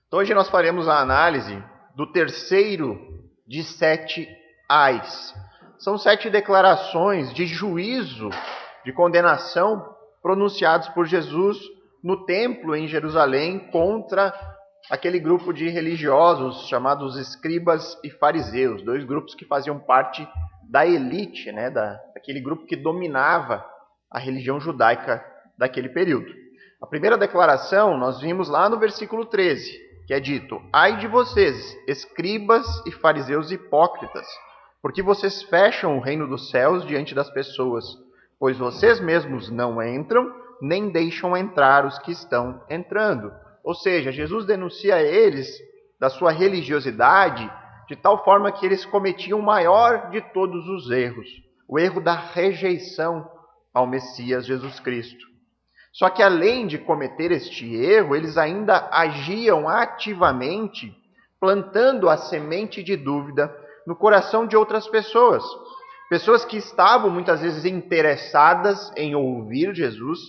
Então, hoje nós faremos a análise do terceiro de 7 ais. São 7 declarações de juízo, de condenação, pronunciados por Jesus no templo em Jerusalém contra aquele grupo de religiosos chamados escribas e fariseus, 2 grupos que faziam parte da elite, daquele grupo que dominava a religião judaica daquele período. A primeira declaração nós vimos lá no versículo 13, que é dito: ai de vocês, escribas e fariseus hipócritas, porque vocês fecham o reino dos céus diante das pessoas, pois vocês mesmos não entram, nem deixam entrar os que estão entrando. Ou seja, Jesus denuncia a eles da sua religiosidade de tal forma que eles cometiam o maior de todos os erros, o erro da rejeição ao Messias Jesus Cristo. Só que além de cometer este erro, eles ainda agiam ativamente, plantando a semente de dúvida no coração de outras pessoas. Pessoas que estavam muitas vezes interessadas em ouvir Jesus,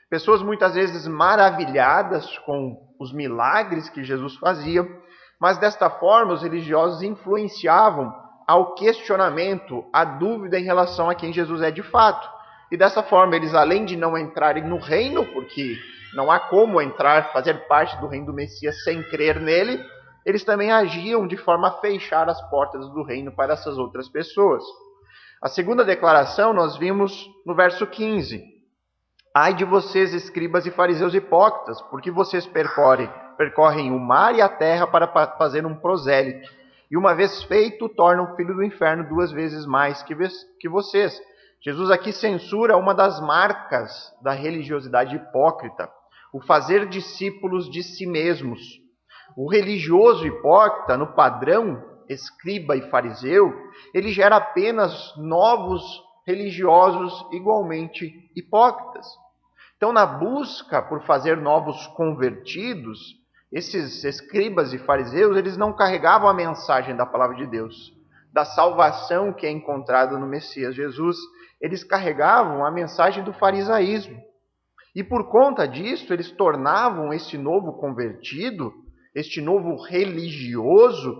pessoas muitas vezes maravilhadas com os milagres que Jesus fazia, mas desta forma os religiosos influenciavam ao questionamento, à dúvida em relação a quem Jesus é de fato. E dessa forma, eles, além de não entrarem no reino, porque não há como entrar, fazer parte do reino do Messias sem crer nele, eles também agiam de forma a fechar as portas do reino para essas outras pessoas. A segunda declaração nós vimos no verso 15. Ai de vocês, escribas e fariseus hipócritas, porque vocês percorrem o mar e a terra para fazer um prosélito, e uma vez feito, tornam o filho do inferno 2 vezes mais que vocês. Jesus aqui censura uma das marcas da religiosidade hipócrita, o fazer discípulos de si mesmos. O religioso hipócrita, no padrão escriba e fariseu, ele gera apenas novos religiosos igualmente hipócritas. Então, na busca por fazer novos convertidos, esses escribas e fariseus, eles não carregavam a mensagem da palavra de Deus, da salvação que é encontrada no Messias Jesus. Eles carregavam a mensagem do farisaísmo. E por conta disso, eles tornavam este novo convertido, este novo religioso,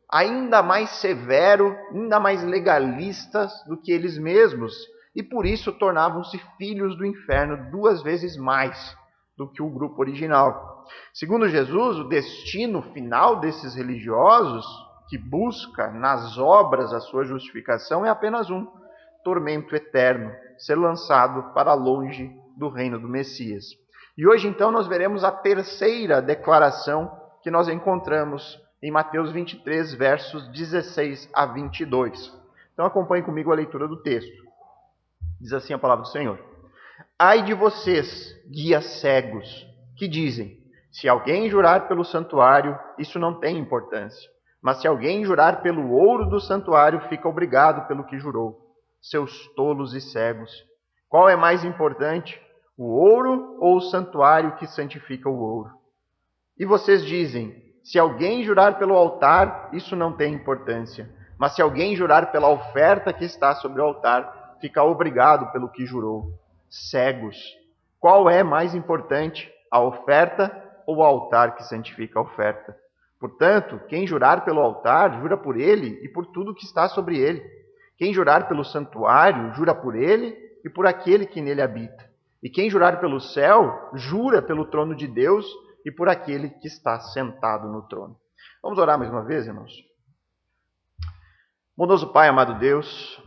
ainda mais severo, ainda mais legalistas do que eles mesmos. E por isso tornavam-se filhos do inferno 2 vezes mais do que o grupo original. Segundo Jesus, o destino final desses religiosos, que busca nas obras a sua justificação, é apenas um: tormento eterno, ser lançado para longe do reino do Messias. E hoje, então, nós veremos a terceira declaração que nós encontramos em Mateus 23, versos 16 a 22. Então, acompanhe comigo a leitura do texto. Diz assim a palavra do Senhor: ai de vocês, guias cegos, que dizem: se alguém jurar pelo santuário, isso não tem importância. Mas se alguém jurar pelo ouro do santuário, fica obrigado pelo que jurou. Seus tolos e cegos, qual é mais importante, o ouro ou o santuário que santifica o ouro? E vocês dizem: se alguém jurar pelo altar, isso não tem importância. Mas se alguém jurar pela oferta que está sobre o altar, fica obrigado pelo que jurou. Cegos, qual é mais importante, a oferta ou o altar que santifica a oferta? Portanto, quem jurar pelo altar, jura por ele e por tudo que está sobre ele. Quem jurar pelo santuário, jura por ele e por aquele que nele habita. E quem jurar pelo céu, jura pelo trono de Deus e por aquele que está sentado no trono. Vamos orar mais uma vez, irmãos? Bondoso Pai, amado Deus,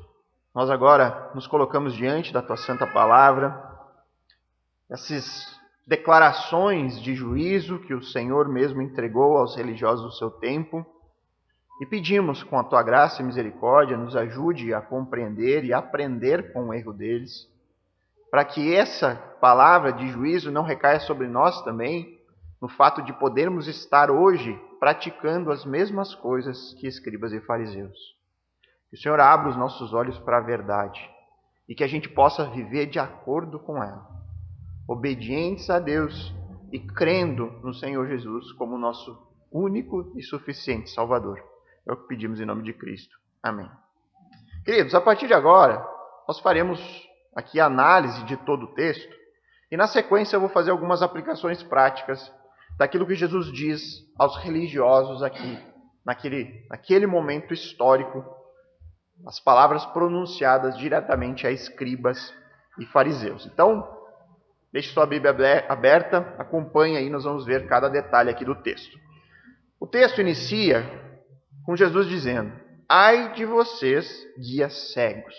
nós agora nos colocamos diante da Tua Santa Palavra, essas declarações de juízo que o Senhor mesmo entregou aos religiosos do seu tempo, e pedimos, com a Tua graça e misericórdia, nos ajude a compreender e aprender com o erro deles, para que essa palavra de juízo não recaia sobre nós também, no fato de podermos estar hoje praticando as mesmas coisas que escribas e fariseus. Que o Senhor abra os nossos olhos para a verdade e que a gente possa viver de acordo com ela, obedientes a Deus e crendo no Senhor Jesus como nosso único e suficiente Salvador. É o que pedimos em nome de Cristo. Amém. Queridos, a partir de agora, nós faremos aqui a análise de todo o texto e na sequência eu vou fazer algumas aplicações práticas daquilo que Jesus diz aos religiosos aqui, naquele momento histórico, as palavras pronunciadas diretamente a escribas e fariseus. Então, deixe sua Bíblia aberta, acompanhe aí, nós vamos ver cada detalhe aqui do texto. O texto inicia com Jesus dizendo: ai de vocês, guias cegos.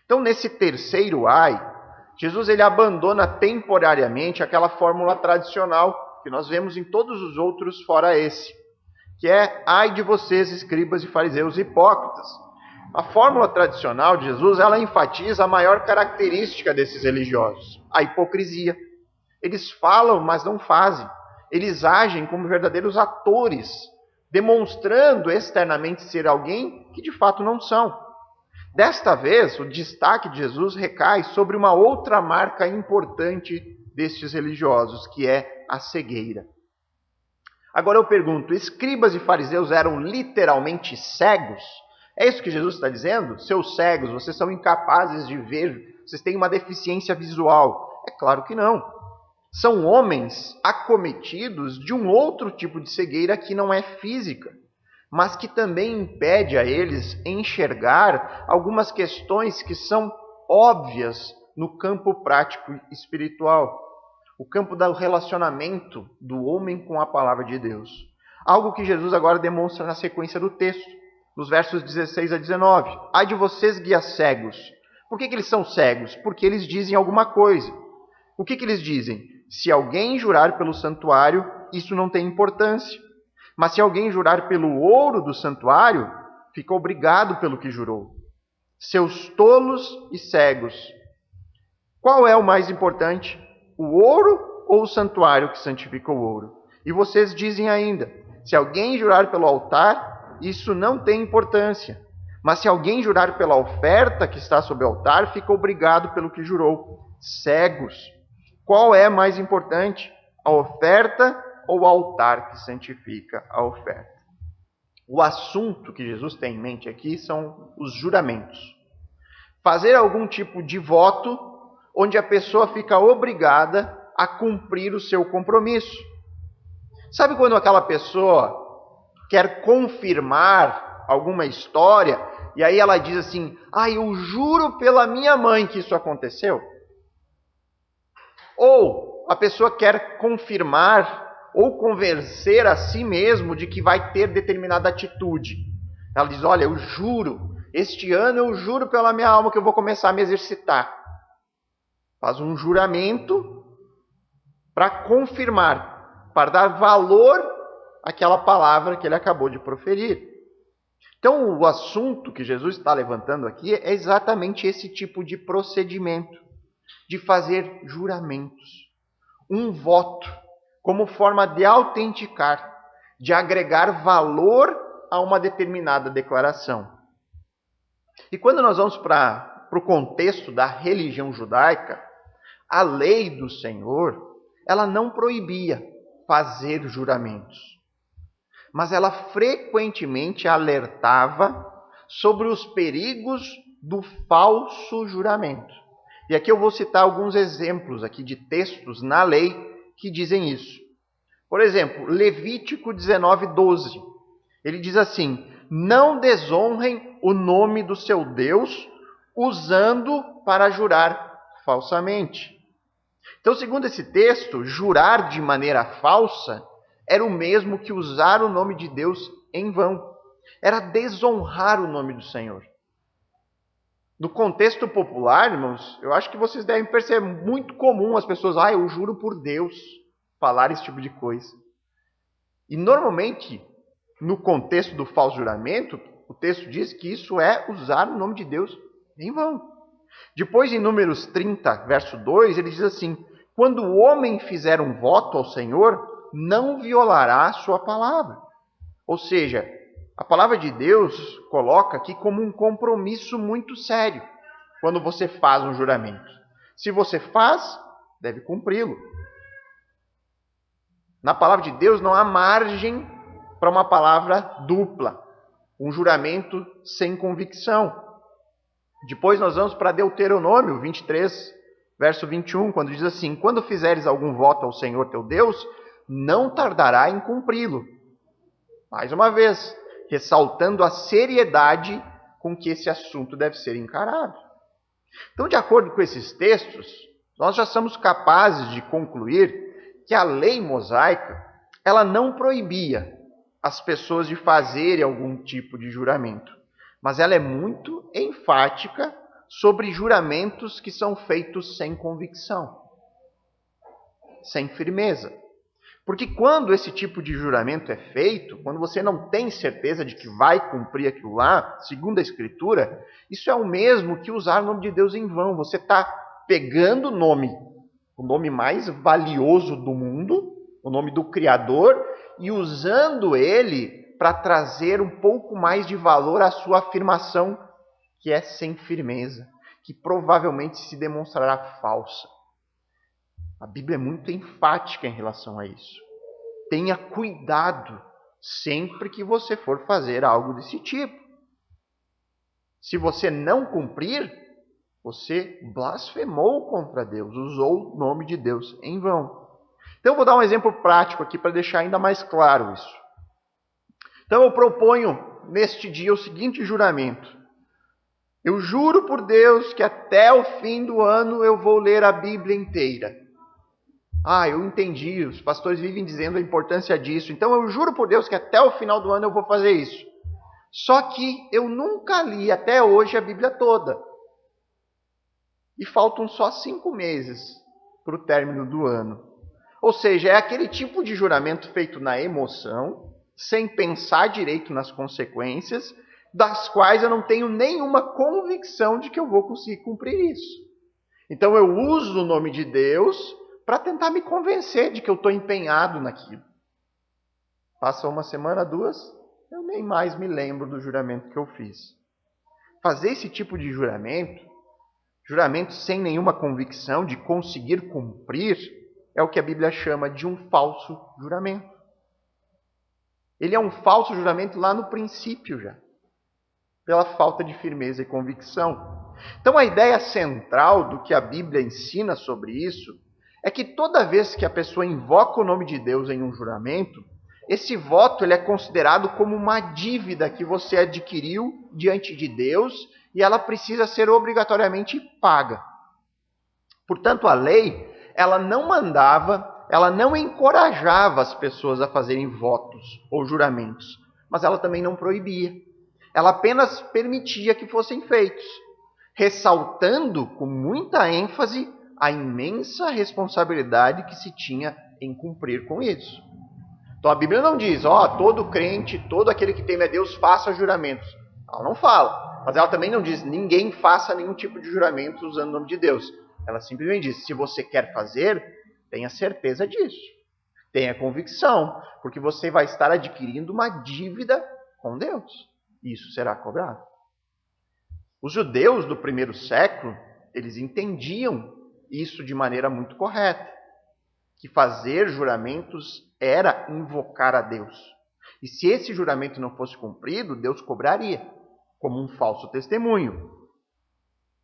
Então, nesse terceiro ai, Jesus ele abandona temporariamente aquela fórmula tradicional que nós vemos em todos os outros fora esse, que é ai de vocês, escribas e fariseus hipócritas. A fórmula tradicional de Jesus, ela enfatiza a maior característica desses religiosos, a hipocrisia. Eles falam, mas não fazem. Eles agem como verdadeiros atores, demonstrando externamente ser alguém que de fato não são. Desta vez, o destaque de Jesus recai sobre uma outra marca importante destes religiosos, que é a cegueira. Agora eu pergunto, escribas e fariseus eram literalmente cegos? É isso que Jesus está dizendo? Seus cegos, vocês são incapazes de ver, vocês têm uma deficiência visual? É claro que não. São homens acometidos de um outro tipo de cegueira que não é física, mas que também impede a eles enxergar algumas questões que são óbvias no campo prático e espiritual, o campo do relacionamento do homem com a palavra de Deus. Algo que Jesus agora demonstra na sequência do texto, nos versos 16 a 19. Ai de vocês, guias cegos. Por que eles são cegos? Porque eles dizem alguma coisa. O que eles dizem? Se alguém jurar pelo santuário, isso não tem importância. Mas se alguém jurar pelo ouro do santuário, fica obrigado pelo que jurou. Seus tolos e cegos. Qual é o mais importante? O ouro ou o santuário que santifica o ouro? E vocês dizem ainda, se alguém jurar pelo altar, isso não tem importância. Mas se alguém jurar pela oferta que está sobre o altar, fica obrigado pelo que jurou. Cegos. Qual é mais importante? A oferta ou o altar que santifica a oferta? O assunto que Jesus tem em mente aqui são os juramentos. Fazer algum tipo de voto onde a pessoa fica obrigada a cumprir o seu compromisso. Sabe quando aquela pessoa quer confirmar alguma história e aí ela diz assim: eu juro pela minha mãe que isso aconteceu? Ou a pessoa quer confirmar ou convencer a si mesmo de que vai ter determinada atitude. Ela diz: olha, eu juro, este ano eu juro pela minha alma que eu vou começar a me exercitar. Faz um juramento para confirmar, para dar valor àquela palavra que ele acabou de proferir. Então, o assunto que Jesus está levantando aqui é exatamente esse tipo de procedimento, de fazer juramentos. Um voto, como forma de autenticar, de agregar valor a uma determinada declaração. E quando nós vamos para o contexto da religião judaica, a lei do Senhor, ela não proibia fazer juramentos, mas ela frequentemente alertava sobre os perigos do falso juramento. E aqui eu vou citar alguns exemplos aqui de textos na lei que dizem isso. Por exemplo, Levítico 19:12. Ele diz assim: não desonrem o nome do seu Deus usando para jurar falsamente. Então, segundo esse texto, jurar de maneira falsa era o mesmo que usar o nome de Deus em vão. Era desonrar o nome do Senhor. No contexto popular, irmãos, eu acho que vocês devem perceber, muito comum as pessoas, eu juro por Deus, falar esse tipo de coisa. E normalmente, no contexto do falso juramento, o texto diz que isso é usar o nome de Deus em vão. Depois, em Números 30, verso 2, ele diz assim: quando o homem fizer um voto ao Senhor, não violará a sua palavra. Ou seja, a palavra de Deus coloca aqui como um compromisso muito sério quando você faz um juramento. Se você faz, deve cumpri-lo. Na palavra de Deus não há margem para uma palavra dupla, um juramento sem convicção. Depois nós vamos para Deuteronômio 23, verso 21, quando diz assim: quando fizeres algum voto ao Senhor teu Deus, não tardará em cumpri-lo. Mais uma vez, ressaltando a seriedade com que esse assunto deve ser encarado. Então, de acordo com esses textos, nós já somos capazes de concluir que a lei mosaica, ela não proibia as pessoas de fazerem algum tipo de juramento, mas ela é muito enfática sobre juramentos que são feitos sem convicção, sem firmeza. Porque quando esse tipo de juramento é feito, quando você não tem certeza de que vai cumprir aquilo lá, segundo a Escritura, isso é o mesmo que usar o nome de Deus em vão. Você está pegando o nome mais valioso do mundo, o nome do Criador, e usando ele para trazer um pouco mais de valor à sua afirmação, que é sem firmeza, que provavelmente se demonstrará falsa. A Bíblia é muito enfática em relação a isso. Tenha cuidado sempre que você for fazer algo desse tipo. Se você não cumprir, você blasfemou contra Deus, usou o nome de Deus em vão. Então eu vou dar um exemplo prático aqui para deixar ainda mais claro isso. Então eu proponho neste dia o seguinte juramento. Eu juro por Deus que até o fim do ano eu vou ler a Bíblia inteira. Eu entendi, os pastores vivem dizendo a importância disso, então eu juro por Deus que até o final do ano eu vou fazer isso. Só que eu nunca li até hoje a Bíblia toda. E faltam só 5 meses para o término do ano. Ou seja, é aquele tipo de juramento feito na emoção, sem pensar direito nas consequências, das quais eu não tenho nenhuma convicção de que eu vou conseguir cumprir isso. Então eu uso o nome de Deus para tentar me convencer de que eu estou empenhado naquilo. Passa uma semana, 2, eu nem mais me lembro do juramento que eu fiz. Fazer esse tipo de juramento sem nenhuma convicção de conseguir cumprir, é o que a Bíblia chama de um falso juramento. Ele é um falso juramento lá no princípio já, pela falta de firmeza e convicção. Então a ideia central do que a Bíblia ensina sobre isso é que toda vez que a pessoa invoca o nome de Deus em um juramento, esse voto ele é considerado como uma dívida que você adquiriu diante de Deus e ela precisa ser obrigatoriamente paga. Portanto, a lei, ela não mandava, ela não encorajava as pessoas a fazerem votos ou juramentos, mas ela também não proibia. Ela apenas permitia que fossem feitos, ressaltando com muita ênfase a imensa responsabilidade que se tinha em cumprir com isso. Então a Bíblia não diz, todo crente, todo aquele que teme a Deus faça juramentos. Ela não fala, mas ela também não diz, ninguém faça nenhum tipo de juramento usando o nome de Deus. Ela simplesmente diz, se você quer fazer, tenha certeza disso. Tenha convicção, porque você vai estar adquirindo uma dívida com Deus. E isso será cobrado. Os judeus do primeiro século, eles entendiam isso de maneira muito correta. Que fazer juramentos era invocar a Deus. E se esse juramento não fosse cumprido, Deus cobraria, como um falso testemunho.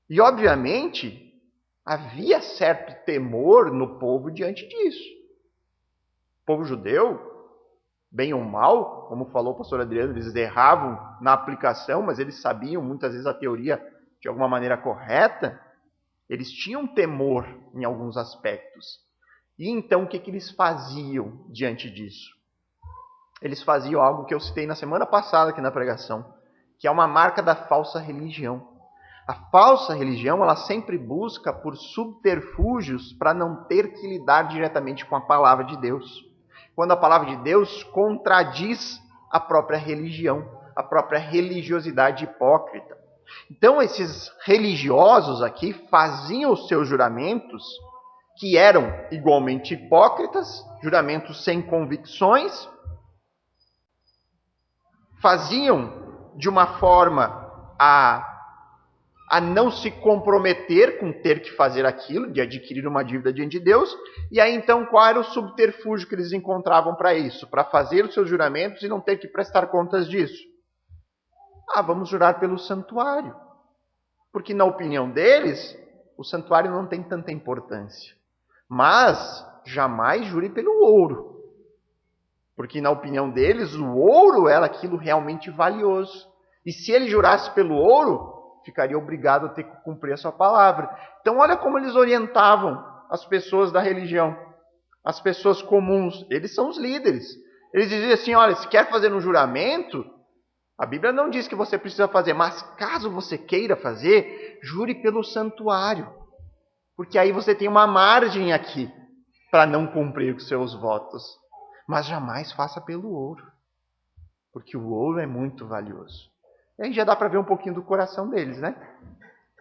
E, obviamente, havia certo temor no povo diante disso. O povo judeu, bem ou mal, como falou o pastor Adriano, eles erravam na aplicação, mas eles sabiam muitas vezes a teoria de alguma maneira correta. Eles tinham temor em alguns aspectos. E então o que eles faziam diante disso? Eles faziam algo que eu citei na semana passada aqui na pregação, que é uma marca da falsa religião. A falsa religião, ela sempre busca por subterfúgios para não ter que lidar diretamente com a palavra de Deus. Quando a palavra de Deus contradiz a própria religião, a própria religiosidade hipócrita. Então esses religiosos aqui faziam os seus juramentos, que eram igualmente hipócritas, juramentos sem convicções, faziam de uma forma a não se comprometer com ter que fazer aquilo, de adquirir uma dívida diante de Deus, e aí então qual era o subterfúgio que eles encontravam para isso? Para fazer os seus juramentos e não ter que prestar contas disso? Vamos jurar pelo santuário. Porque na opinião deles, o santuário não tem tanta importância. Mas jamais jure pelo ouro. Porque, na opinião deles, o ouro era aquilo realmente valioso. E se ele jurasse pelo ouro, ficaria obrigado a ter que cumprir a sua palavra. Então, olha como eles orientavam as pessoas da religião, as pessoas comuns. Eles são os líderes. Eles diziam assim, olha, se quer fazer um juramento, a Bíblia não diz que você precisa fazer, mas caso você queira fazer, jure pelo santuário. Porque aí você tem uma margem aqui para não cumprir os seus votos. Mas jamais faça pelo ouro, porque o ouro é muito valioso. E aí já dá para ver um pouquinho do coração deles, né?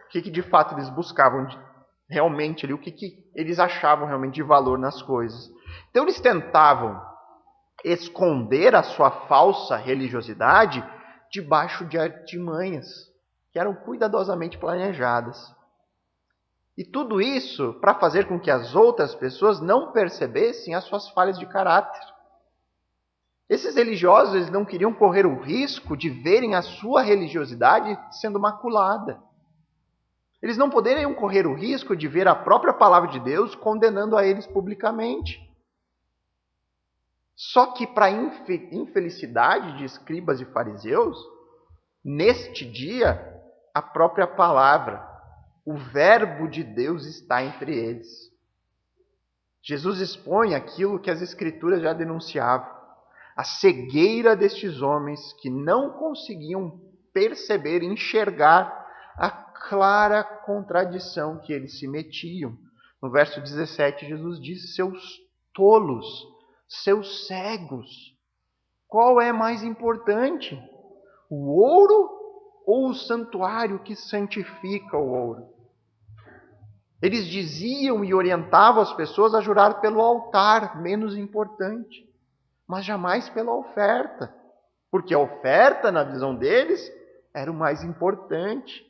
O que de fato eles buscavam realmente ali, o que eles achavam realmente de valor nas coisas. Então eles tentavam esconder a sua falsa religiosidade debaixo de artimanhas, que eram cuidadosamente planejadas. E tudo isso para fazer com que as outras pessoas não percebessem as suas falhas de caráter. Esses religiosos, eles não queriam correr o risco de verem a sua religiosidade sendo maculada. Eles não poderiam correr o risco de ver a própria palavra de Deus condenando a eles publicamente. Só que, para a infelicidade de escribas e fariseus, neste dia, a própria palavra, o verbo de Deus está entre eles. Jesus expõe aquilo que as Escrituras já denunciavam. A cegueira destes homens que não conseguiam perceber, enxergar a clara contradição que eles se metiam. No verso 17, Jesus diz, seus tolos, seus cegos. Qual é mais importante? O ouro ou o santuário que santifica o ouro? Eles diziam e orientavam as pessoas a jurar pelo altar, menos importante, mas jamais pela oferta, porque a oferta, na visão deles, era o mais importante.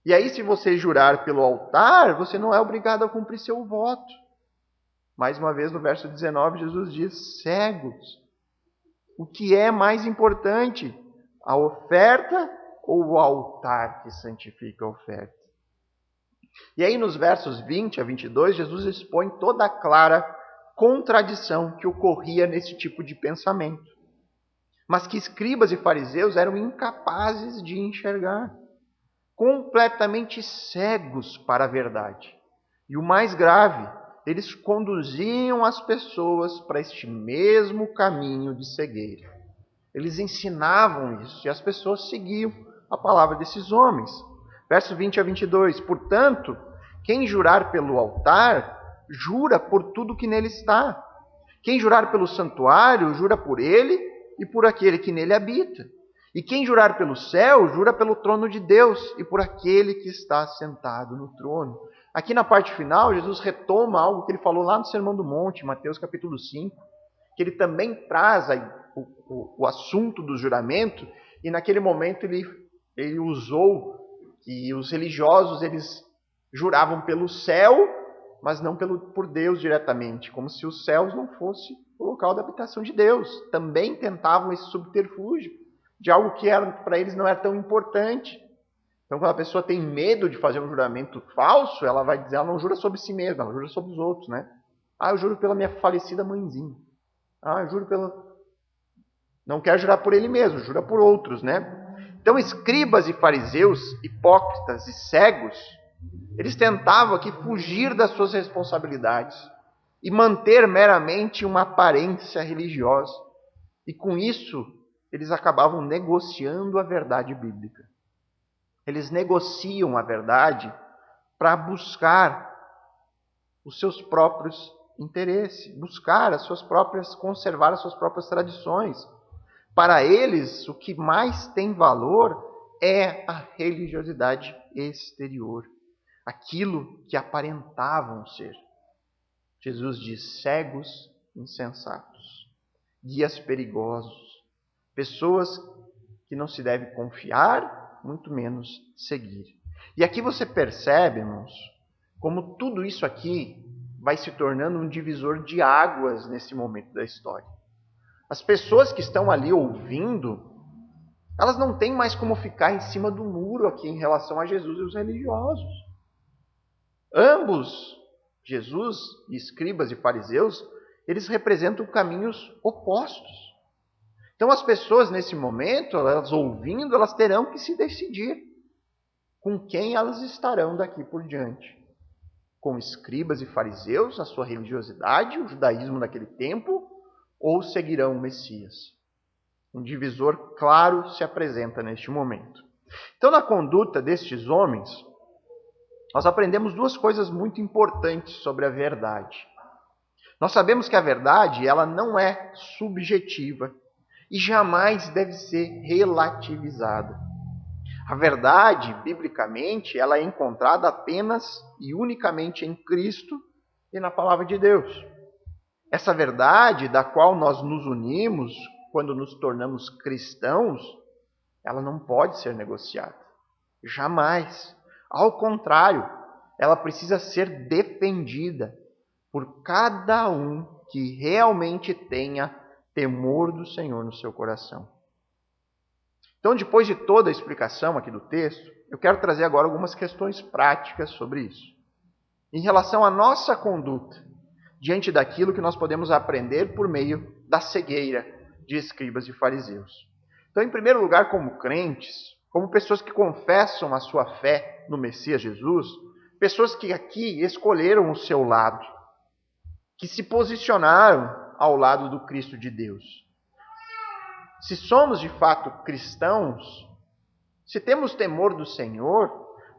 E aí, se você jurar pelo altar, você não é obrigado a cumprir seu voto. Mais uma vez, no verso 19, Jesus diz, cegos. O que é mais importante? A oferta ou o altar que santifica a oferta? E aí, nos versos 20 a 22, Jesus expõe toda a clara contradição que ocorria nesse tipo de pensamento, mas que escribas e fariseus eram incapazes de enxergar, completamente cegos para a verdade. E o mais grave, eles conduziam as pessoas para este mesmo caminho de cegueira. Eles ensinavam isso e as pessoas seguiam a palavra desses homens. Verso 20 a 22. Portanto, quem jurar pelo altar, jura por tudo que nele está. Quem jurar pelo santuário, jura por ele e por aquele que nele habita. E quem jurar pelo céu, jura pelo trono de Deus e por aquele que está sentado no trono. Aqui na parte final, Jesus retoma algo que ele falou lá no Sermão do Monte, Mateus capítulo 5, que ele também traz o assunto do juramento, e naquele momento ele usou que os religiosos eles juravam pelo céu, mas não por Deus diretamente, como se os céus não fosse o local da habitação de Deus. Também tentavam esse subterfúgio de algo que para eles não era tão importante. Então, quando a pessoa tem medo de fazer um juramento falso, ela vai dizer, ela não jura sobre si mesma, ela jura sobre os outros, né? Ah, eu juro pela minha falecida mãezinha. Ah, eu juro pela... Não quer jurar por ele mesmo, jura por outros, né? Então, escribas e fariseus, hipócritas e cegos, eles tentavam aqui fugir das suas responsabilidades e manter meramente uma aparência religiosa. E com isso, eles acabavam negociando a verdade bíblica. Eles negociam a verdade para buscar os seus próprios interesses, buscar conservar as suas próprias tradições. Para eles, o que mais tem valor é a religiosidade exterior, aquilo que aparentavam ser. Jesus diz, cegos insensatos, guias perigosos, pessoas que não se deve confiar, muito menos seguir. E aqui você percebe, irmãos, como tudo isso aqui vai se tornando um divisor de águas nesse momento da história. As pessoas que estão ali ouvindo, elas não têm mais como ficar em cima do muro aqui em relação a Jesus e os religiosos. Ambos, Jesus e escribas e fariseus, eles representam caminhos opostos. Então as pessoas nesse momento, elas ouvindo, elas terão que se decidir com quem elas estarão daqui por diante. Com escribas e fariseus, a sua religiosidade, o judaísmo daquele tempo, ou seguirão o Messias. Um divisor claro se apresenta neste momento. Então, na conduta destes homens, nós aprendemos duas coisas muito importantes sobre a verdade. Nós sabemos que a verdade, ela não é subjetiva e jamais deve ser relativizada. A verdade, biblicamente, ela é encontrada apenas e unicamente em Cristo e na palavra de Deus. Essa verdade da qual nós nos unimos quando nos tornamos cristãos, ela não pode ser negociada. Jamais. Ao contrário, ela precisa ser defendida por cada um que realmente tenha temor do Senhor no seu coração. Então, depois de toda a explicação aqui do texto, eu quero trazer agora algumas questões práticas sobre isso. Em relação à nossa conduta, diante daquilo que nós podemos aprender por meio da cegueira de escribas e fariseus. Então, em primeiro lugar, como crentes, como pessoas que confessam a sua fé no Messias Jesus, pessoas que aqui escolheram o seu lado, que se posicionaram ao lado do Cristo de Deus. Se somos de fato cristãos, se temos temor do Senhor,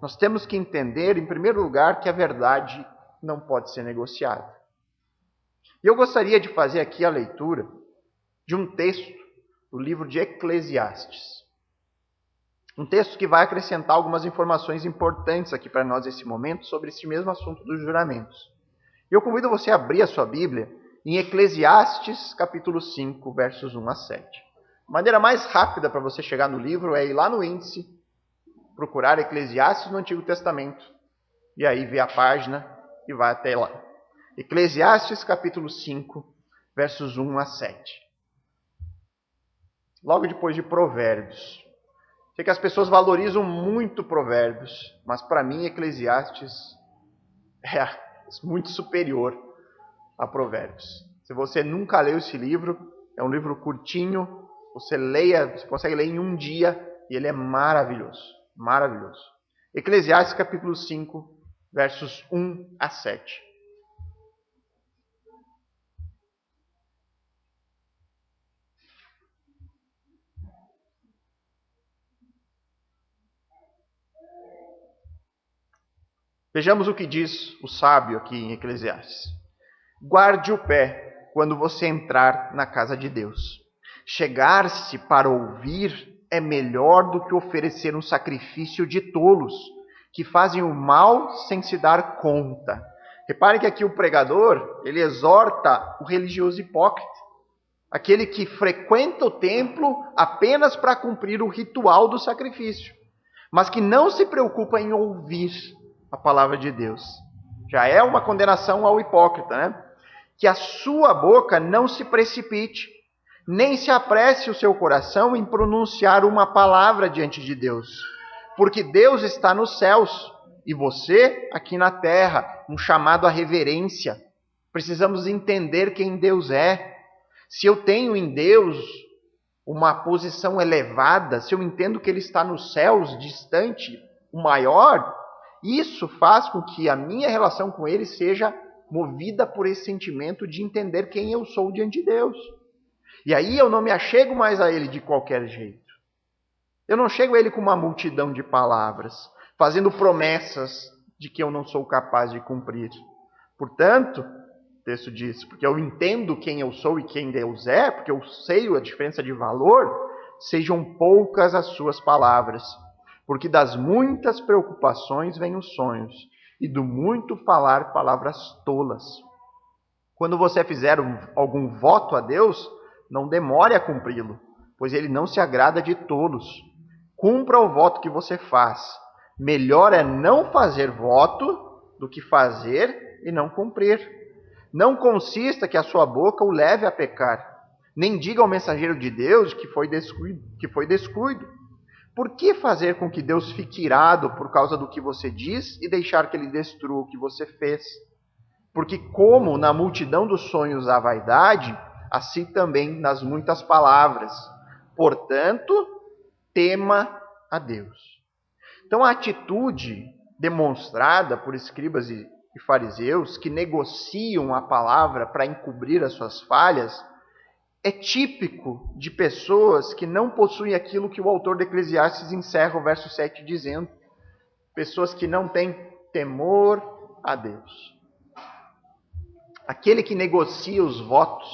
nós temos que entender, em primeiro lugar, que a verdade não pode ser negociada. E eu gostaria de fazer aqui a leitura de um texto do livro de Eclesiastes. Um texto que vai acrescentar algumas informações importantes aqui para nós nesse momento sobre esse mesmo assunto dos juramentos. Eu convido você a abrir a sua Bíblia em Eclesiastes, capítulo 5, versos 1 a 7. A maneira mais rápida para você chegar no livro é ir lá no índice, procurar Eclesiastes no Antigo Testamento, e aí ver a página e vai até lá. Eclesiastes, capítulo 5, versos 1 a 7. Logo depois de Provérbios. Sei que as pessoas valorizam muito Provérbios, mas para mim Eclesiastes é muito superior a Provérbios. Se você nunca leu esse livro, é um livro curtinho, você consegue ler em um dia e ele é maravilhoso, maravilhoso. Eclesiastes capítulo 5, versos 1 a 7. Vejamos o que diz o sábio aqui em Eclesiastes. Guarde o pé quando você entrar na casa de Deus. Chegar-se para ouvir é melhor do que oferecer um sacrifício de tolos, que fazem o mal sem se dar conta. Reparem que aqui o pregador, ele exorta o religioso hipócrita, aquele que frequenta o templo apenas para cumprir o ritual do sacrifício, mas que não se preocupa em ouvir a palavra de Deus. Já é uma condenação ao hipócrita, né? Que a sua boca não se precipite, nem se apresse o seu coração em pronunciar uma palavra diante de Deus. Porque Deus está nos céus e você aqui na terra, um chamado à reverência. Precisamos entender quem Deus é. Se eu tenho em Deus uma posição elevada, se eu entendo que Ele está nos céus, distante, o maior, isso faz com que a minha relação com Ele seja movida por esse sentimento de entender quem eu sou diante de Deus. E aí eu não me achego mais a Ele de qualquer jeito. Eu não chego a Ele com uma multidão de palavras, fazendo promessas de que eu não sou capaz de cumprir. Portanto, o texto diz, porque eu entendo quem eu sou e quem Deus é, porque eu sei a diferença de valor, sejam poucas as suas palavras. Porque das muitas preocupações vêm os sonhos, e do muito falar palavras tolas. Quando você fizer algum voto a Deus, não demore a cumpri-lo, pois Ele não se agrada de tolos. Cumpra o voto que você faz. Melhor é não fazer voto do que fazer e não cumprir. Não consista que a sua boca o leve a pecar. Nem diga ao mensageiro de Deus que foi descuido. Por que fazer com que Deus fique irado por causa do que você diz e deixar que Ele destrua o que você fez? Porque como na multidão dos sonhos há vaidade, assim também nas muitas palavras. Portanto, tema a Deus. Então a atitude demonstrada por escribas e fariseus que negociam a palavra para encobrir as suas falhas é típico de pessoas que não possuem aquilo que o autor de Eclesiastes encerra o verso 7 dizendo. Pessoas que não têm temor a Deus. Aquele que negocia os votos,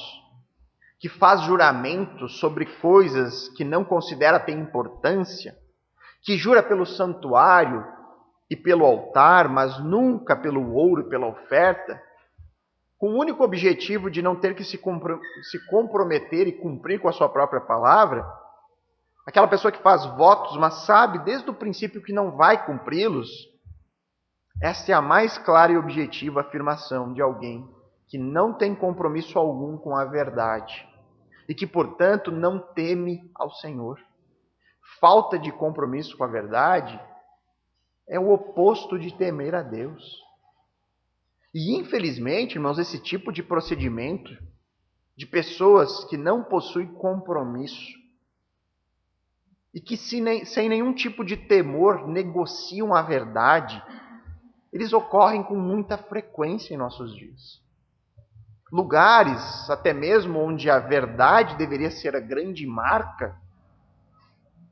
que faz juramentos sobre coisas que não considera ter importância, que jura pelo santuário e pelo altar, mas nunca pelo ouro e pela oferta, com o único objetivo de não ter que se comprometer e cumprir com a sua própria palavra, aquela pessoa que faz votos, mas sabe desde o princípio que não vai cumpri-los, esta é a mais clara e objetiva afirmação de alguém que não tem compromisso algum com a verdade e que, portanto, não teme ao Senhor. Falta de compromisso com a verdade é o oposto de temer a Deus. E, infelizmente, irmãos, esse tipo de procedimento de pessoas que não possuem compromisso e que sem nenhum tipo de temor negociam a verdade, eles ocorrem com muita frequência em nossos dias. Lugares, até mesmo onde a verdade deveria ser a grande marca,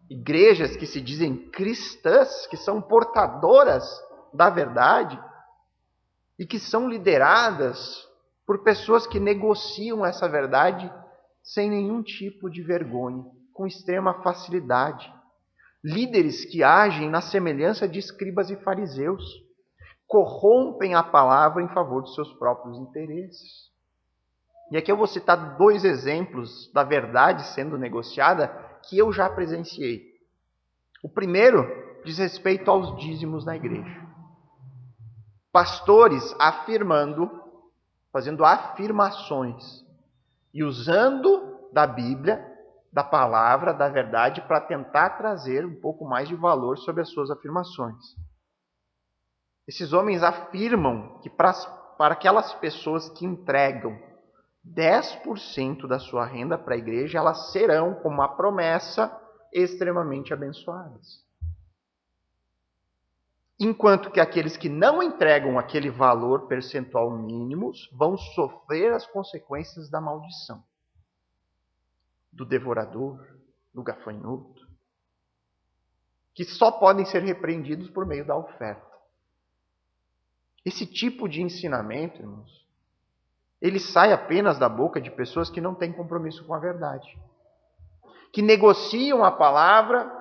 igrejas que se dizem cristãs, que são portadoras da verdade e que são lideradas por pessoas que negociam essa verdade sem nenhum tipo de vergonha, com extrema facilidade. Líderes que agem na semelhança de escribas e fariseus, corrompem a palavra em favor dos seus próprios interesses. E aqui eu vou citar 2 exemplos da verdade sendo negociada que eu já presenciei. O primeiro diz respeito aos dízimos na igreja. Pastores fazendo afirmações e usando da Bíblia, da palavra, da verdade, para tentar trazer um pouco mais de valor sobre as suas afirmações. Esses homens afirmam que para aquelas pessoas que entregam 10% da sua renda para a igreja, elas serão, como uma promessa, extremamente abençoadas. Enquanto que aqueles que não entregam aquele valor percentual mínimo vão sofrer as consequências da maldição, do devorador, do gafanhoto, que só podem ser repreendidos por meio da oferta. Esse tipo de ensinamento, irmãos, ele sai apenas da boca de pessoas que não têm compromisso com a verdade, que negociam a palavra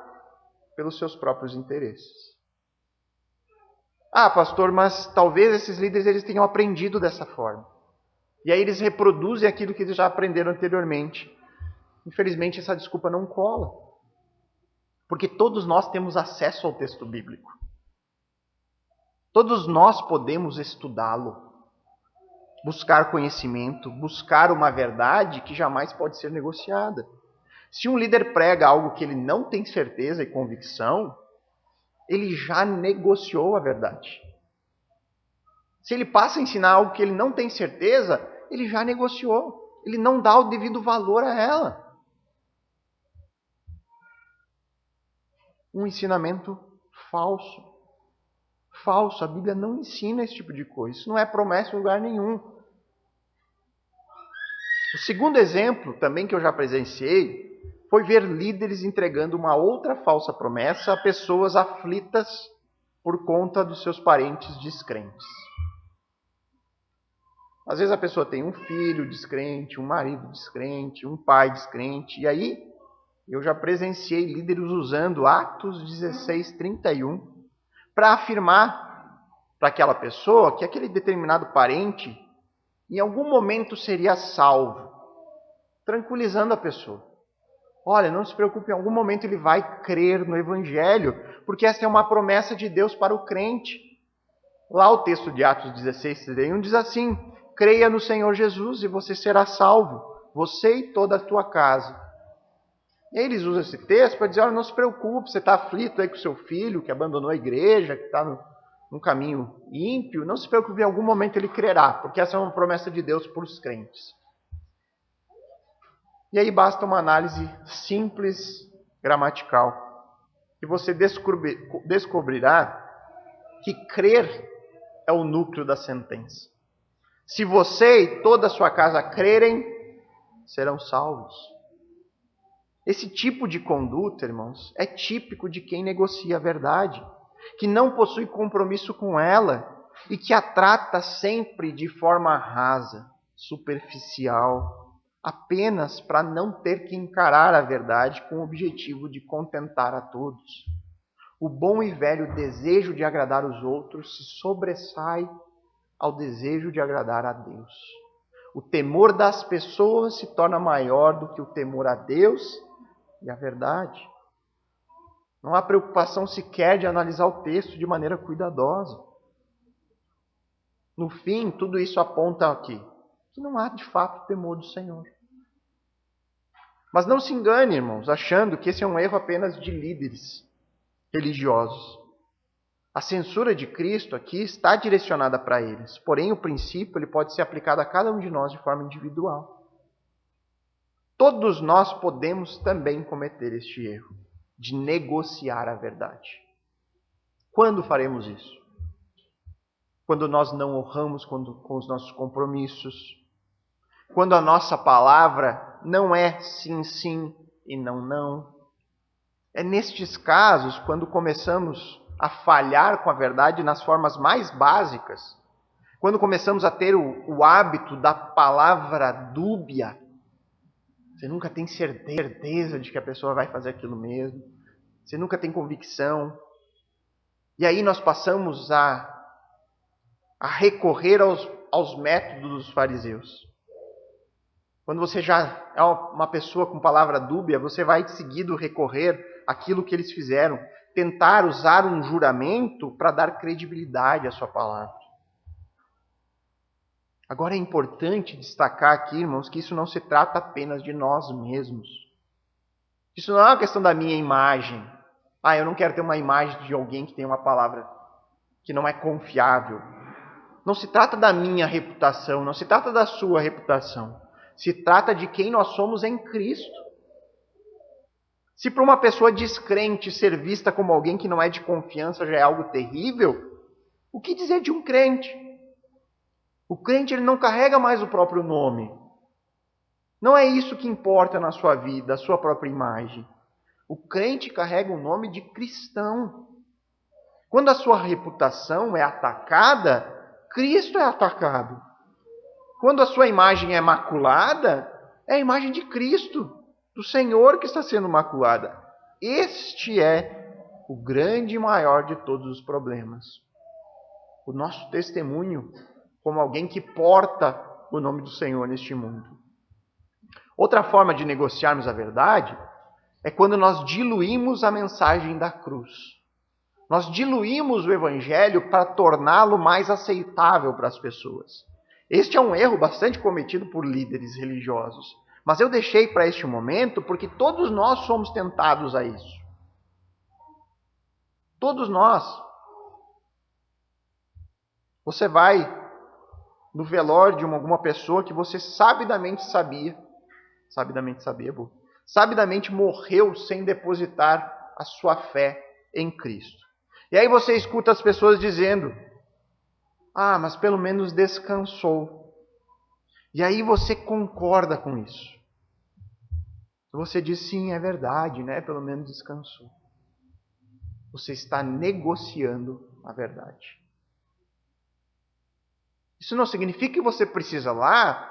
pelos seus próprios interesses. Ah, pastor, mas talvez esses líderes eles tenham aprendido dessa forma. E aí eles reproduzem aquilo que eles já aprenderam anteriormente. Infelizmente, essa desculpa não cola. Porque todos nós temos acesso ao texto bíblico. Todos nós podemos estudá-lo, buscar conhecimento, buscar uma verdade que jamais pode ser negociada. Se um líder prega algo que ele não tem certeza e convicção, ele já negociou a verdade. Se ele passa a ensinar algo que ele não tem certeza, ele já negociou. Ele não dá o devido valor a ela. Um ensinamento falso. Falso. A Bíblia não ensina esse tipo de coisa. Isso não é promessa em lugar nenhum. O segundo exemplo, também que eu já presenciei, foi ver líderes entregando uma outra falsa promessa a pessoas aflitas por conta dos seus parentes descrentes. Às vezes a pessoa tem um filho descrente, um marido descrente, um pai descrente, e aí eu já presenciei líderes usando Atos 16:31 para afirmar para aquela pessoa que aquele determinado parente em algum momento seria salvo, tranquilizando a pessoa. Olha, não se preocupe, em algum momento ele vai crer no Evangelho, porque essa é uma promessa de Deus para o crente. Lá o texto de Atos 16:31 diz assim: creia no Senhor Jesus e você será salvo, você e toda a tua casa. E aí eles usam esse texto para dizer, olha, não se preocupe, você está aflito aí com o seu filho, que abandonou a igreja, que está no um caminho ímpio, não se preocupe, em algum momento ele crerá, porque essa é uma promessa de Deus para os crentes. E aí basta uma análise simples, gramatical, e você descobrirá que crer é o núcleo da sentença. Se você e toda a sua casa crerem, serão salvos. Esse tipo de conduta, irmãos, é típico de quem negocia a verdade, que não possui compromisso com ela e que a trata sempre de forma rasa, superficial, apenas para não ter que encarar a verdade com o objetivo de contentar a todos. O bom e velho desejo de agradar os outros se sobressai ao desejo de agradar a Deus. O temor das pessoas se torna maior do que o temor a Deus e a verdade. Não há preocupação sequer de analisar o texto de maneira cuidadosa. No fim, tudo isso aponta aqui que não há de fato temor do Senhor. Mas não se engane, irmãos, achando que esse é um erro apenas de líderes religiosos. A censura de Cristo aqui está direcionada para eles, porém o princípio ele pode ser aplicado a cada um de nós de forma individual. Todos nós podemos também cometer este erro de negociar a verdade. Quando faremos isso? Quando nós não honramos com os nossos compromissos, quando a nossa palavra não é sim, sim e não, não. É nestes casos, quando começamos a falhar com a verdade nas formas mais básicas, quando começamos a ter o hábito da palavra dúbia, você nunca tem certeza de que a pessoa vai fazer aquilo mesmo, você nunca tem convicção, e aí nós passamos a recorrer aos métodos dos fariseus. Quando você já é uma pessoa com palavra dúbia, você vai seguido recorrer àquilo que eles fizeram, tentar usar um juramento para dar credibilidade à sua palavra. Agora é importante destacar aqui, irmãos, que isso não se trata apenas de nós mesmos. Isso não é uma questão da minha imagem. Eu não quero ter uma imagem de alguém que tem uma palavra que não é confiável. Não se trata da minha reputação, não se trata da sua reputação. Se trata de quem nós somos em Cristo. Se para uma pessoa descrente ser vista como alguém que não é de confiança já é algo terrível, o que dizer de um crente? O crente ele não carrega mais o próprio nome. Não é isso que importa na sua vida, a sua própria imagem. O crente carrega o nome de cristão. Quando a sua reputação é atacada, Cristo é atacado. Quando a sua imagem é maculada, é a imagem de Cristo, do Senhor que está sendo maculada. Este é o grande e maior de todos os problemas. O nosso testemunho como alguém que porta o nome do Senhor neste mundo. Outra forma de negociarmos a verdade é quando nós diluímos a mensagem da cruz. Nós diluímos o Evangelho para torná-lo mais aceitável para as pessoas. Este é um erro bastante cometido por líderes religiosos. Mas eu deixei para este momento porque todos nós somos tentados a isso. Todos nós. Você vai no velório de alguma pessoa que você sabidamente morreu sem depositar a sua fé em Cristo. E aí você escuta as pessoas dizendo, mas pelo menos descansou. E aí você concorda com isso. Você diz, sim, é verdade, né? Pelo menos descansou. Você está negociando a verdade. Isso não significa que você precisa lá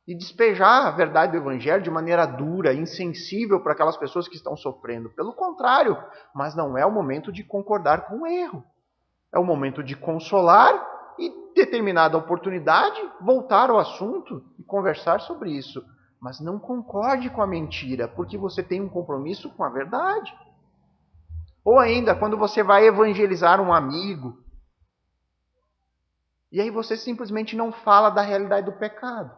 e despejar a verdade do Evangelho de maneira dura, insensível para aquelas pessoas que estão sofrendo. Pelo contrário, mas não é o momento de concordar com o erro. É o momento de consolar e, em determinada oportunidade, voltar ao assunto e conversar sobre isso. Mas não concorde com a mentira, porque você tem um compromisso com a verdade. Ou ainda, quando você vai evangelizar um amigo, e aí você simplesmente não fala da realidade do pecado.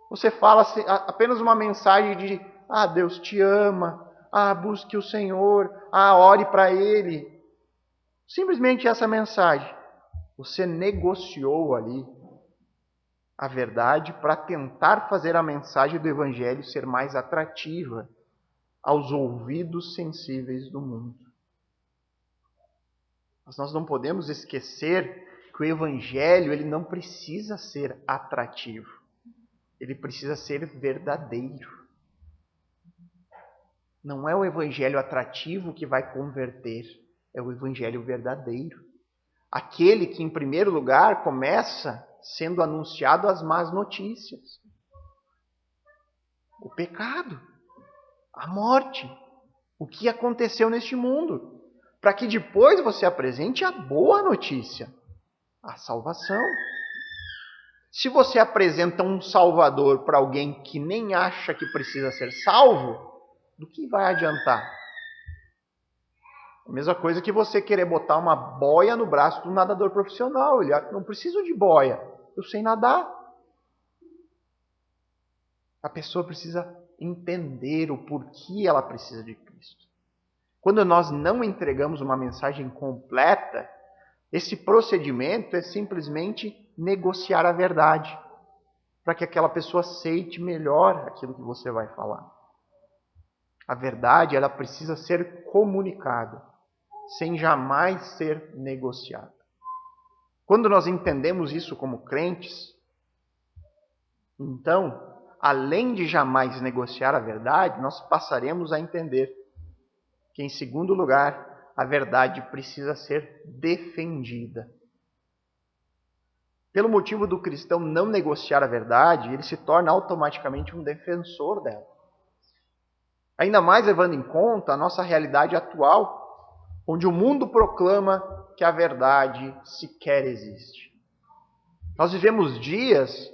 Você fala apenas uma mensagem de, Deus te ama, busque o Senhor, ore para Ele. Simplesmente essa mensagem. Você negociou ali a verdade para tentar fazer a mensagem do Evangelho ser mais atrativa aos ouvidos sensíveis do mundo. Mas nós não podemos esquecer que o Evangelho ele não precisa ser atrativo. Ele precisa ser verdadeiro. Não é o Evangelho atrativo que vai converter, é o Evangelho verdadeiro. Aquele que, em primeiro lugar, começa sendo anunciado as más notícias. O pecado, a morte, o que aconteceu neste mundo. Para que depois você apresente a boa notícia, a salvação. Se você apresenta um Salvador para alguém que nem acha que precisa ser salvo, do que vai adiantar? A mesma coisa que você querer botar uma boia no braço de um nadador profissional. Ele não preciso de boia, eu sei nadar. A pessoa precisa entender o porquê ela precisa de Cristo. Quando nós não entregamos uma mensagem completa, esse procedimento é simplesmente negociar a verdade, para que aquela pessoa aceite melhor aquilo que você vai falar. A verdade, ela precisa ser comunicada, sem jamais ser negociada. Quando nós entendemos isso como crentes, então, além de jamais negociar a verdade, nós passaremos a entender que, em segundo lugar, a verdade precisa ser defendida. Pelo motivo do cristão não negociar a verdade, ele se torna automaticamente um defensor dela. Ainda mais levando em conta a nossa realidade atual, onde o mundo proclama que a verdade sequer existe. Nós vivemos dias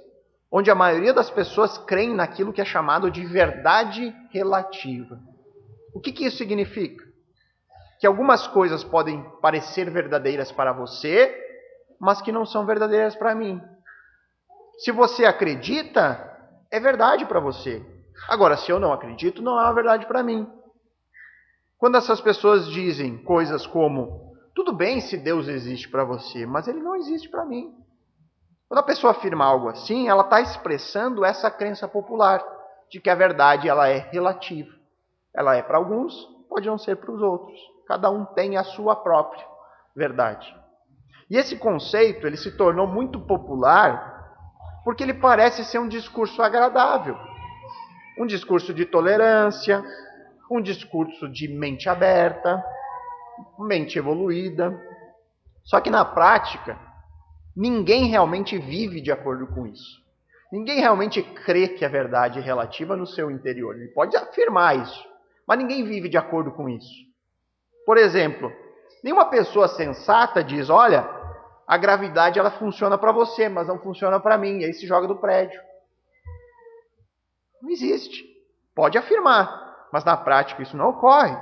onde a maioria das pessoas creem naquilo que é chamado de verdade relativa. O que isso significa? Que algumas coisas podem parecer verdadeiras para você, mas que não são verdadeiras para mim. Se você acredita, é verdade para você. Agora, se eu não acredito, não é uma verdade para mim. Quando essas pessoas dizem coisas como, tudo bem se Deus existe para você, mas Ele não existe para mim. Quando a pessoa afirma algo assim, ela está expressando essa crença popular, de que a verdade ela é relativa. Ela é para alguns, pode não ser para os outros. Cada um tem a sua própria verdade. E esse conceito ele se tornou muito popular porque ele parece ser um discurso agradável. Um discurso de tolerância, um discurso de mente aberta, mente evoluída. Só que na prática, ninguém realmente vive de acordo com isso. Ninguém realmente crê que a verdade é relativa no seu interior. Ele pode afirmar isso, mas ninguém vive de acordo com isso. Por exemplo, nenhuma pessoa sensata diz, olha, a gravidade ela funciona para você, mas não funciona para mim, e aí se joga do prédio. Não existe. Pode afirmar, mas na prática isso não ocorre.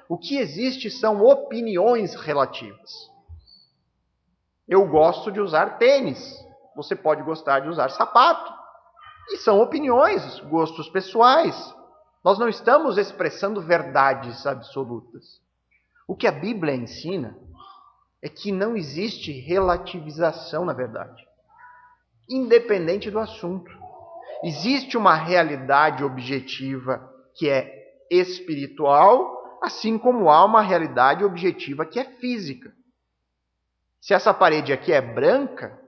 O que existe são opiniões relativas. Eu gosto de usar tênis, você pode gostar de usar sapato. E são opiniões, gostos pessoais. Nós não estamos expressando verdades absolutas. O que a Bíblia ensina é que não existe relativização na verdade, independente do assunto. Existe uma realidade objetiva que é espiritual, assim como há uma realidade objetiva que é física. Se essa parede aqui é branca,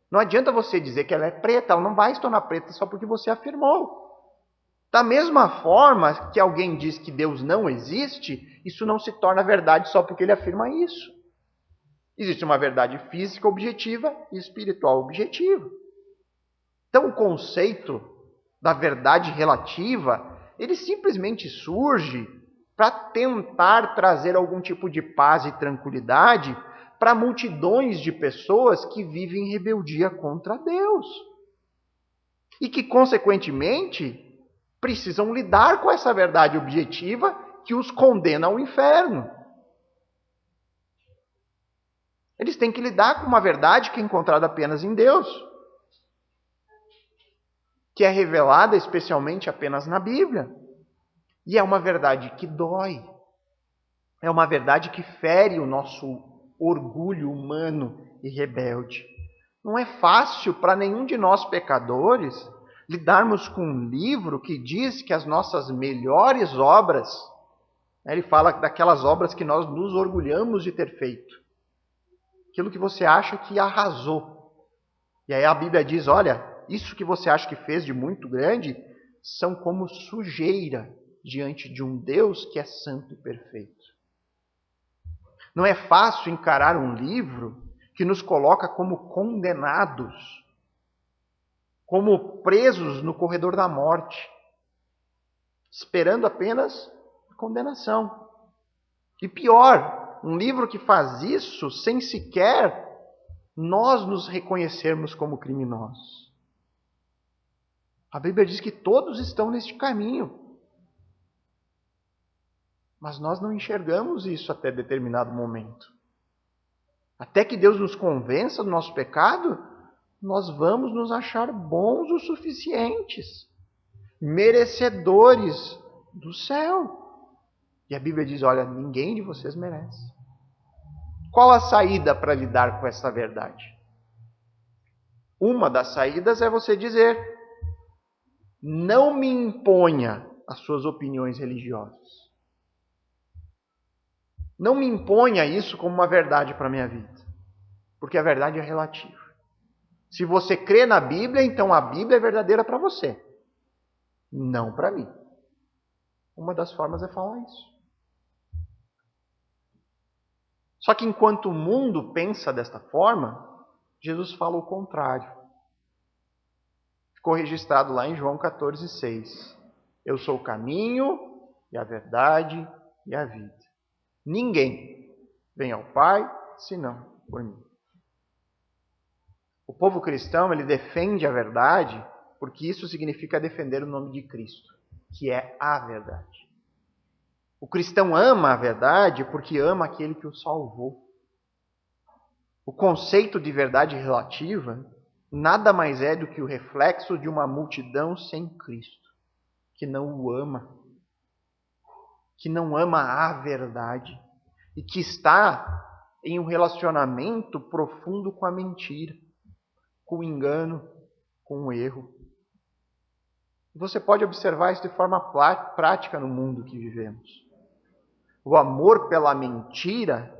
não adianta você dizer que ela é preta, ela não vai se tornar preta só porque você afirmou. Da mesma forma que alguém diz que Deus não existe, isso não se torna verdade só porque ele afirma isso. Existe uma verdade física objetiva e espiritual objetiva. Então o conceito da verdade relativa, ele simplesmente surge para tentar trazer algum tipo de paz e tranquilidade para multidões de pessoas que vivem em rebeldia contra Deus. E que, consequentemente, precisam lidar com essa verdade objetiva que os condena ao inferno. Eles têm que lidar com uma verdade que é encontrada apenas em Deus, que é revelada especialmente apenas na Bíblia. E é uma verdade que dói. É uma verdade que fere o nosso orgulho humano e rebelde. Não é fácil para nenhum de nós pecadores lidarmos com um livro que diz que as nossas melhores obras, ele fala daquelas obras que nós nos orgulhamos de ter feito. Aquilo que você acha que arrasou. E aí a Bíblia diz, olha, isso que você acha que fez de muito grande são como sujeira diante de um Deus que é santo e perfeito. Não é fácil encarar um livro que nos coloca como condenados, como presos no corredor da morte, esperando apenas a condenação. E pior, um livro que faz isso sem sequer nós nos reconhecermos como criminosos. A Bíblia diz que todos estão neste caminho. Mas nós não enxergamos isso até determinado momento. Até que Deus nos convença do nosso pecado, nós vamos nos achar bons o suficientes, merecedores do céu. E a Bíblia diz, olha, ninguém de vocês merece. Qual a saída para lidar com essa verdade? Uma das saídas é você dizer, não me imponha as suas opiniões religiosas. Não me imponha isso como uma verdade para a minha vida. Porque a verdade é relativa. Se você crê na Bíblia, então a Bíblia é verdadeira para você. Não para mim. Uma das formas é falar isso. Só que enquanto o mundo pensa desta forma, Jesus fala o contrário. Ficou registrado lá em João 14,6. Eu sou o caminho, e a verdade e a vida. Ninguém vem ao Pai, senão por mim. O povo cristão, ele defende a verdade, porque isso significa defender o nome de Cristo, que é a verdade. O cristão ama a verdade porque ama aquele que o salvou. O conceito de verdade relativa nada mais é do que o reflexo de uma multidão sem Cristo, que não o ama. Que não ama a verdade e que está em um relacionamento profundo com a mentira, com o engano, com o erro. Você pode observar isso de forma prática no mundo que vivemos. O amor pela mentira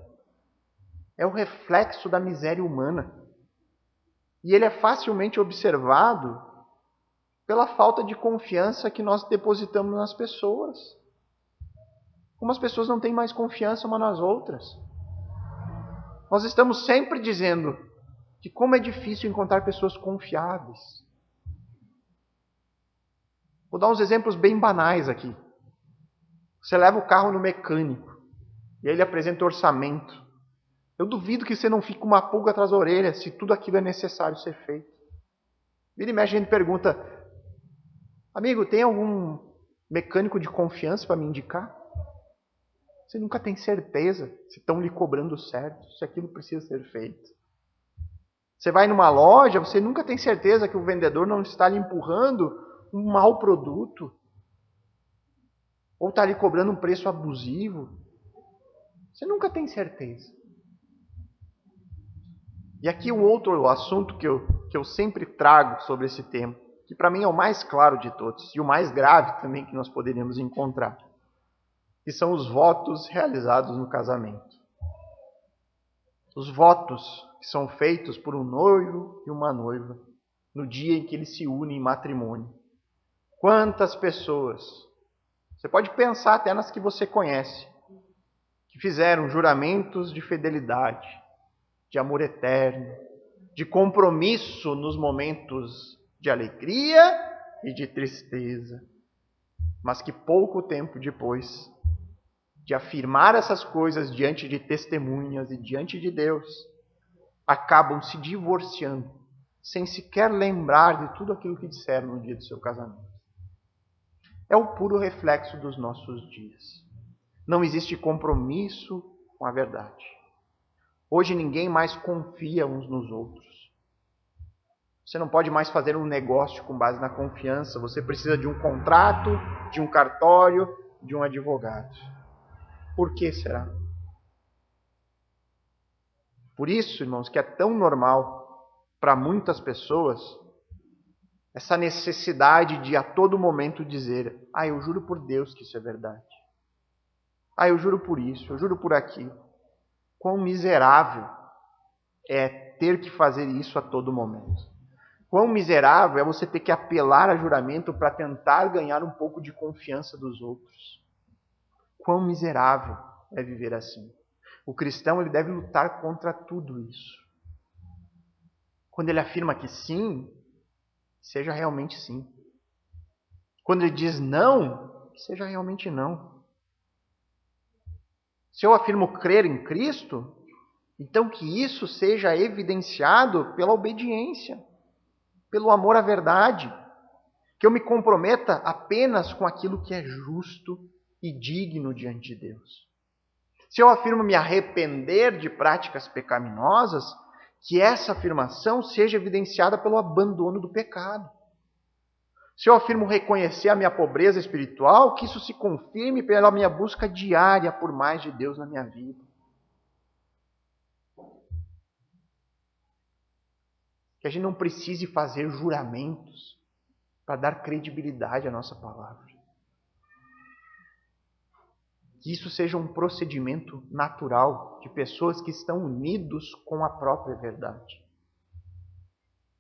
é o reflexo da miséria humana. E ele é facilmente observado pela falta de confiança que nós depositamos nas pessoas. Como as pessoas não têm mais confiança umas nas outras. Nós estamos sempre dizendo que como é difícil encontrar pessoas confiáveis. Vou dar uns exemplos bem banais aqui. Você leva o carro no mecânico e ele apresenta orçamento. Eu duvido que você não fique com uma pulga atrás da orelha se tudo aquilo é necessário ser feito. Vira e mexe, a gente pergunta, amigo, tem algum mecânico de confiança para me indicar? Você nunca tem certeza se estão lhe cobrando certo, se aquilo precisa ser feito. Você vai numa loja, você nunca tem certeza que o vendedor não está lhe empurrando um mau produto. Ou está lhe cobrando um preço abusivo. Você nunca tem certeza. E aqui um outro assunto que eu sempre trago sobre esse tema, que para mim é o mais claro de todos, e o mais grave também que nós poderíamos encontrar. Que são os votos realizados no casamento. Os votos que são feitos por um noivo e uma noiva no dia em que eles se unem em matrimônio. Quantas pessoas, você pode pensar até nas que você conhece, que fizeram juramentos de fidelidade, de amor eterno, de compromisso nos momentos de alegria e de tristeza, mas que pouco tempo depois de afirmar essas coisas diante de testemunhas e diante de Deus, acabam se divorciando, sem sequer lembrar de tudo aquilo que disseram no dia do seu casamento. É o puro reflexo dos nossos dias. Não existe compromisso com a verdade. Hoje ninguém mais confia uns nos outros. Você não pode mais fazer um negócio com base na confiança. Você precisa de um contrato, de um cartório, de um advogado. Por que será? Por isso, irmãos, que é tão normal para muitas pessoas essa necessidade de a todo momento dizer: eu juro por Deus que isso é verdade. Eu juro por isso, eu juro por aquilo. Quão miserável é ter que fazer isso a todo momento. Quão miserável é você ter que apelar a juramento para tentar ganhar um pouco de confiança dos outros. Quão miserável é viver assim. O cristão ele deve lutar contra tudo isso. Quando ele afirma que sim, seja realmente sim. Quando ele diz não, seja realmente não. Se eu afirmo crer em Cristo, então que isso seja evidenciado pela obediência, pelo amor à verdade. Que eu me comprometa apenas com aquilo que é justo e digno diante de Deus. Se eu afirmo me arrepender de práticas pecaminosas, que essa afirmação seja evidenciada pelo abandono do pecado. Se eu afirmo reconhecer a minha pobreza espiritual, que isso se confirme pela minha busca diária por mais de Deus na minha vida. Que a gente não precise fazer juramentos para dar credibilidade à nossa palavra. Que isso seja um procedimento natural de pessoas que estão unidos com a própria verdade.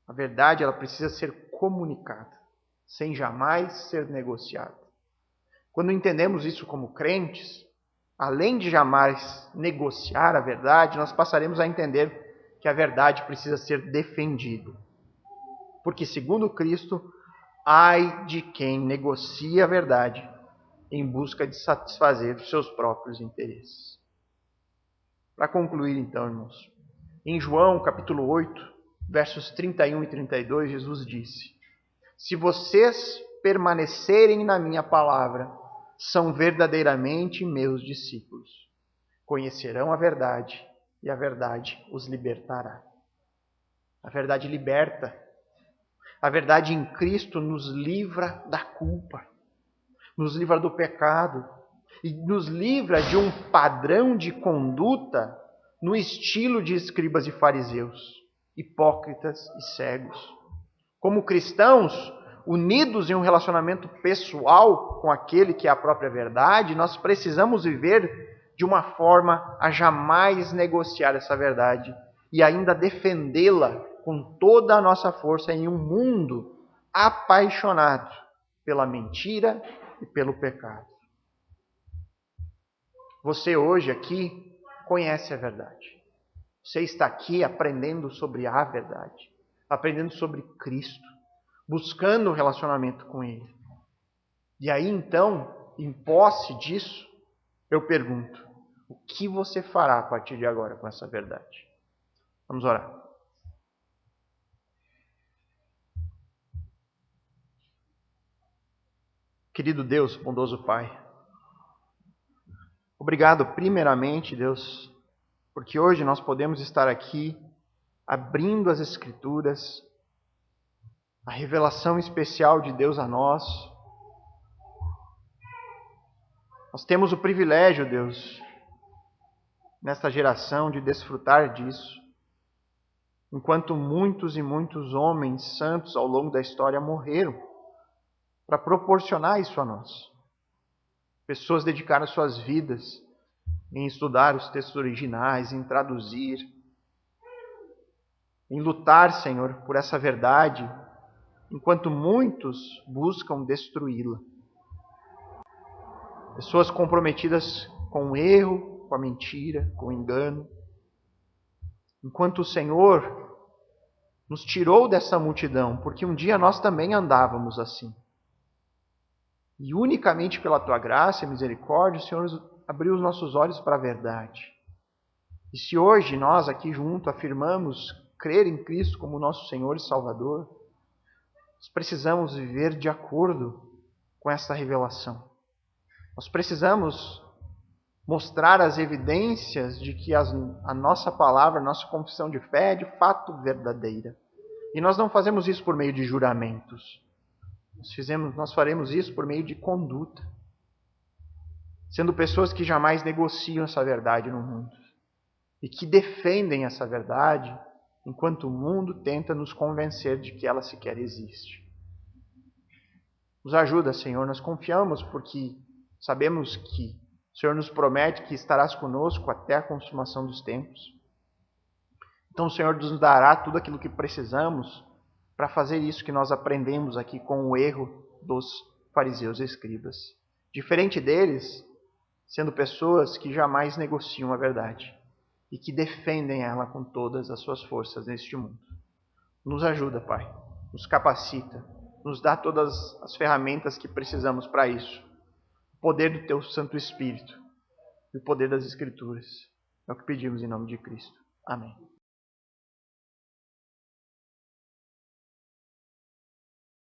A verdade ela precisa ser comunicada, sem jamais ser negociada. Quando entendemos isso como crentes, além de jamais negociar a verdade, nós passaremos a entender que a verdade precisa ser defendida. Porque, segundo Cristo, ai de quem negocia a verdade em busca de satisfazer os seus próprios interesses. Para concluir, então, irmãos, em João, capítulo 8, versos 31 e 32, Jesus disse: se vocês permanecerem na minha palavra, são verdadeiramente meus discípulos. Conhecerão a verdade e a verdade os libertará. A verdade liberta. A verdade em Cristo nos livra da culpa, nos livra do pecado e nos livra de um padrão de conduta no estilo de escribas e fariseus, hipócritas e cegos. Como cristãos, unidos em um relacionamento pessoal com aquele que é a própria verdade, nós precisamos viver de uma forma a jamais negociar essa verdade e ainda defendê-la com toda a nossa força em um mundo apaixonado pela mentira e pelo pecado. Você hoje aqui conhece a verdade. Você está aqui aprendendo sobre a verdade, aprendendo sobre Cristo, buscando um relacionamento com Ele. E aí então, em posse disso, eu pergunto: o que você fará a partir de agora com essa verdade? Vamos orar. Querido Deus, bondoso Pai, obrigado primeiramente, Deus, porque hoje nós podemos estar aqui abrindo as Escrituras, a revelação especial de Deus a nós. Nós temos o privilégio, Deus, nesta geração de desfrutar disso, enquanto muitos e muitos homens santos ao longo da história morreram para proporcionar isso a nós. Pessoas dedicaram suas vidas em estudar os textos originais, em traduzir, em lutar, Senhor, por essa verdade, enquanto muitos buscam destruí-la. Pessoas comprometidas com o erro, com a mentira, com o engano. Enquanto o Senhor nos tirou dessa multidão, porque um dia nós também andávamos assim. E unicamente pela Tua graça e misericórdia, o Senhor abriu os nossos olhos para a verdade. E se hoje nós aqui junto afirmamos crer em Cristo como nosso Senhor e Salvador, nós precisamos viver de acordo com essa revelação. Nós precisamos mostrar as evidências de que a nossa palavra, a nossa confissão de fé é de fato verdadeira. E nós não fazemos isso por meio de juramentos. Nós faremos isso por meio de conduta. Sendo pessoas que jamais negociam essa verdade no mundo. e que defendem essa verdade, enquanto o mundo tenta nos convencer de que ela sequer existe. Nos ajuda, Senhor, nós confiamos porque sabemos que o Senhor nos promete que estarás conosco até a consumação dos tempos. Então o Senhor nos dará tudo aquilo que precisamos para fazer isso que nós aprendemos aqui com o erro dos fariseus e escribas. Diferente deles, sendo pessoas que jamais negociam a verdade e que defendem ela com todas as suas forças neste mundo. Nos ajuda, Pai, nos capacita, nos dá todas as ferramentas que precisamos para isso. O poder do Teu Santo Espírito e o poder das Escrituras. É o que pedimos em nome de Cristo. Amém.